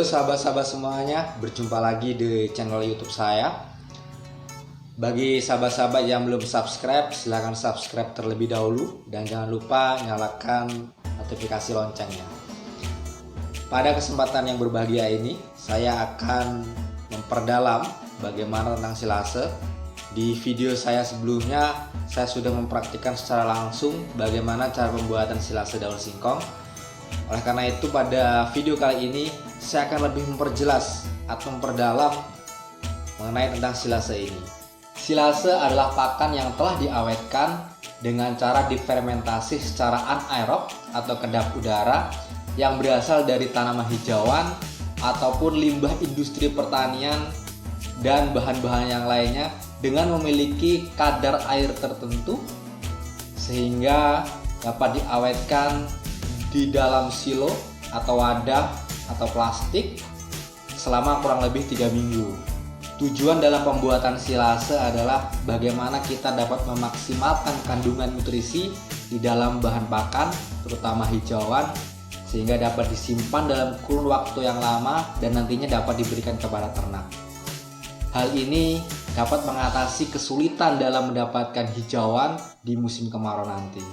sahabat-sahabat semuanya, berjumpa lagi di channel YouTube saya. Bagi sahabat-sahabat yang belum subscribe, silahkan subscribe terlebih dahulu dan jangan lupa nyalakan notifikasi loncengnya. Pada kesempatan yang berbahagia ini, saya akan memperdalam bagaimana tentang silase. Di video saya sebelumnya, saya sudah mempraktikkan secara langsung bagaimana cara pembuatan silase daun singkong. Oleh karena itu, pada video kali ini saya akan lebih memperjelas atau memperdalam mengenai tentang silase ini. Silase adalah pakan yang telah diawetkan dengan cara difermentasi secara anaerob atau kedap udara yang berasal dari tanaman hijauan ataupun limbah industri pertanian dan bahan-bahan yang lainnya dengan memiliki kadar air tertentu sehingga dapat diawetkan di dalam silo atau wadah atau plastik selama kurang lebih 3 minggu. Tujuan dalam pembuatan silase adalah bagaimana kita dapat memaksimalkan kandungan nutrisi di dalam bahan pakan, terutama hijauan, sehingga dapat disimpan dalam kurun waktu yang lama dan nantinya dapat diberikan kepada ternak. Hal ini dapat mengatasi kesulitan dalam mendapatkan hijauan di musim kemarau nanti.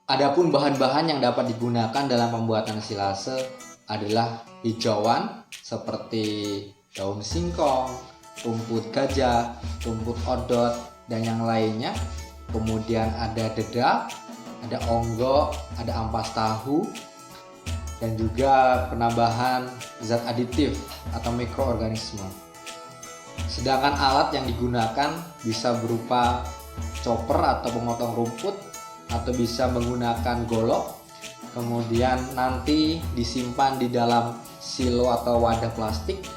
Adapun bahan-bahan yang dapat digunakan dalam pembuatan silase adalah hijauan seperti daun singkong, rumput gajah, rumput odot, dan yang lainnya. Kemudian ada dedak, ada onggo, ada ampas tahu, dan juga penambahan zat aditif atau mikroorganisme. Sedangkan alat yang digunakan bisa berupa chopper atau pemotong rumput, atau bisa menggunakan golok, kemudian nanti disimpan di dalam silo atau wadah plastik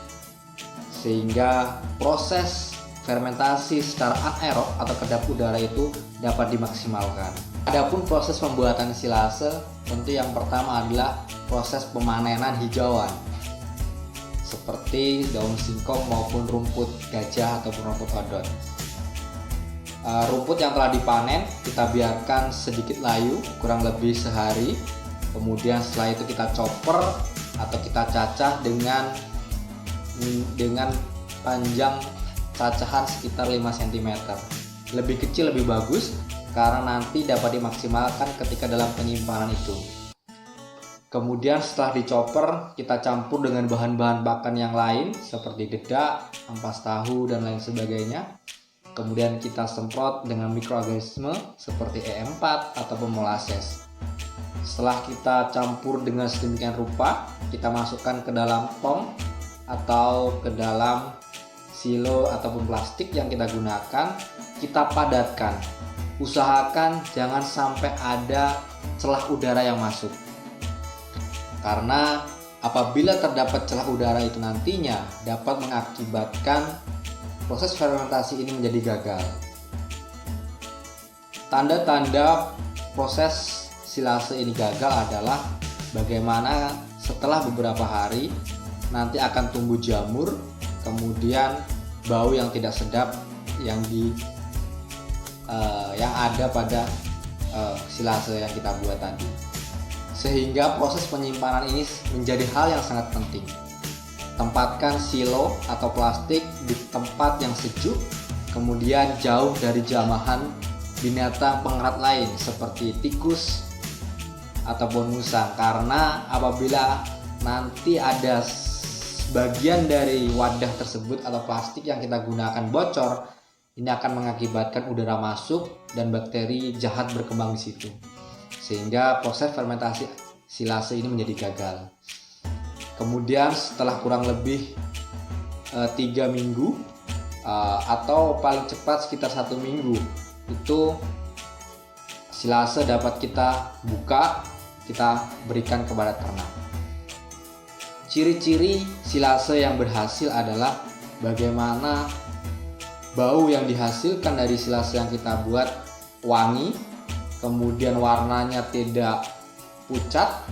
sehingga proses fermentasi secara anaerob atau kedap udara itu dapat dimaksimalkan. Adapun proses pembuatan silase, tentu yang pertama adalah proses pemanenan hijauan seperti daun singkong maupun rumput gajah ataupun rumput odot. Rumput yang telah dipanen kita biarkan sedikit layu kurang lebih sehari. Kemudian setelah itu kita chopper atau kita cacah dengan panjang cacahan sekitar 5 cm. Lebih kecil lebih bagus karena nanti dapat dimaksimalkan ketika dalam penyimpanan itu. Kemudian setelah dichopper kita campur dengan bahan-bahan pakan yang lain seperti dedak, ampas tahu, dan lain sebagainya. Kemudian kita semprot dengan mikroorganisme seperti E4 ataupun molasses. Setelah kita campur dengan sedemikian rupa, kita masukkan ke dalam tong atau ke dalam silo ataupun plastik yang kita gunakan. Kita padatkan. Usahakan jangan sampai ada celah udara yang masuk. Karena apabila terdapat celah udara itu nantinya dapat mengakibatkan proses fermentasi ini menjadi gagal. Tanda-tanda proses silase ini gagal adalah bagaimana setelah beberapa hari nanti akan tumbuh jamur, kemudian bau yang tidak sedap yang ada pada silase yang kita buat tadi. Sehingga proses penyimpanan ini menjadi hal yang sangat penting. Tempatkan silo atau plastik di tempat yang sejuk, kemudian jauh dari jamahan binatang pengerat lain seperti tikus ataupun musang, karena apabila nanti ada bagian dari wadah tersebut atau plastik yang kita gunakan bocor, ini akan mengakibatkan udara masuk dan bakteri jahat berkembang di situ, sehingga proses fermentasi silase ini menjadi gagal. Kemudian setelah kurang lebih 3 minggu atau paling cepat sekitar 1 minggu, itu silase dapat kita buka, kita berikan kepada ternak. Ciri-ciri silase yang berhasil adalah bagaimana bau yang dihasilkan dari silase yang kita buat wangi, kemudian warnanya tidak pucat,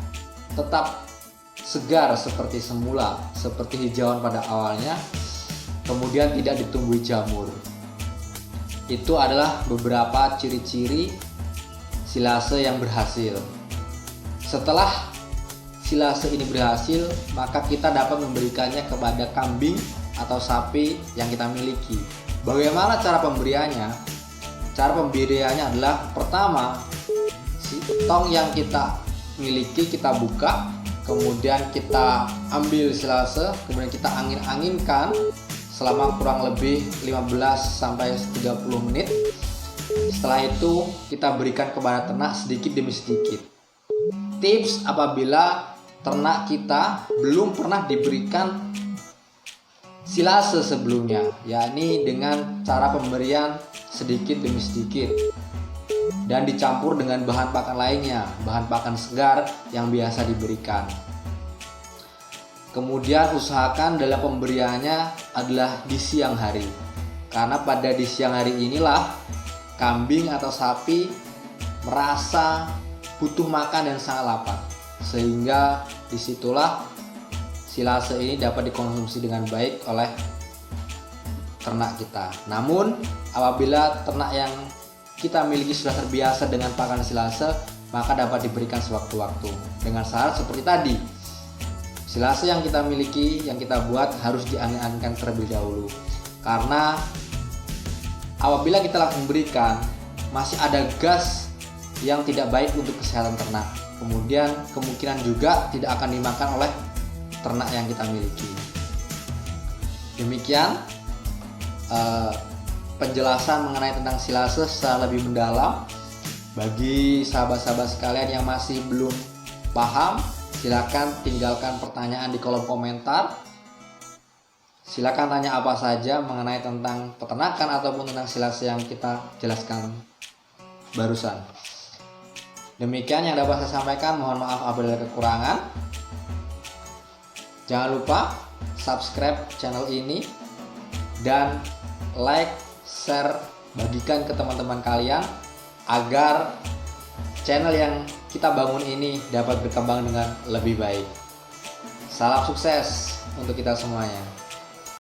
tetap segar seperti semula, seperti hijauan pada awalnya, kemudian tidak ditumbuhi jamur. Itu adalah beberapa ciri-ciri silase yang berhasil. Setelah silase ini berhasil, maka kita dapat memberikannya kepada kambing atau sapi yang kita miliki. Bagaimana cara pemberiannya? Cara pemberiannya adalah pertama, si tong yang kita miliki kita buka, kemudian kita ambil silase, kemudian kita angin-anginkan selama kurang lebih 15-30 menit. Setelah itu kita berikan kepada ternak sedikit demi sedikit. Tips apabila ternak kita belum pernah diberikan silase sebelumnya, yakni dengan cara pemberian sedikit demi sedikit dan dicampur dengan bahan pakan lainnya, bahan pakan segar yang biasa diberikan. Kemudian usahakan dalam pemberiannya adalah di siang hari, karena pada di siang hari inilah kambing atau sapi merasa butuh makan dan sangat lapar, sehingga disitulah silase ini dapat dikonsumsi dengan baik oleh ternak kita. Namun apabila ternak yang kita miliki sudah terbiasa dengan pakan silase, maka dapat diberikan sewaktu-waktu dengan syarat seperti tadi. Silase yang kita miliki, yang kita buat harus diangin-anginkan terlebih dahulu, karena apabila kita langsung berikan masih ada gas yang tidak baik untuk kesehatan ternak. Kemudian kemungkinan juga tidak akan dimakan oleh ternak yang kita miliki. Demikian penjelasan mengenai tentang silase secara lebih mendalam. Bagi sahabat-sahabat sekalian yang masih belum paham, silakan tinggalkan pertanyaan di kolom komentar. Silakan tanya apa saja mengenai tentang peternakan ataupun tentang silase yang kita jelaskan barusan. Demikian yang dapat saya sampaikan, mohon maaf apabila ada kekurangan. Jangan lupa subscribe channel ini dan like, share, bagikan ke teman-teman kalian agar channel yang kita bangun ini dapat berkembang dengan lebih baik. Salam sukses untuk kita semuanya.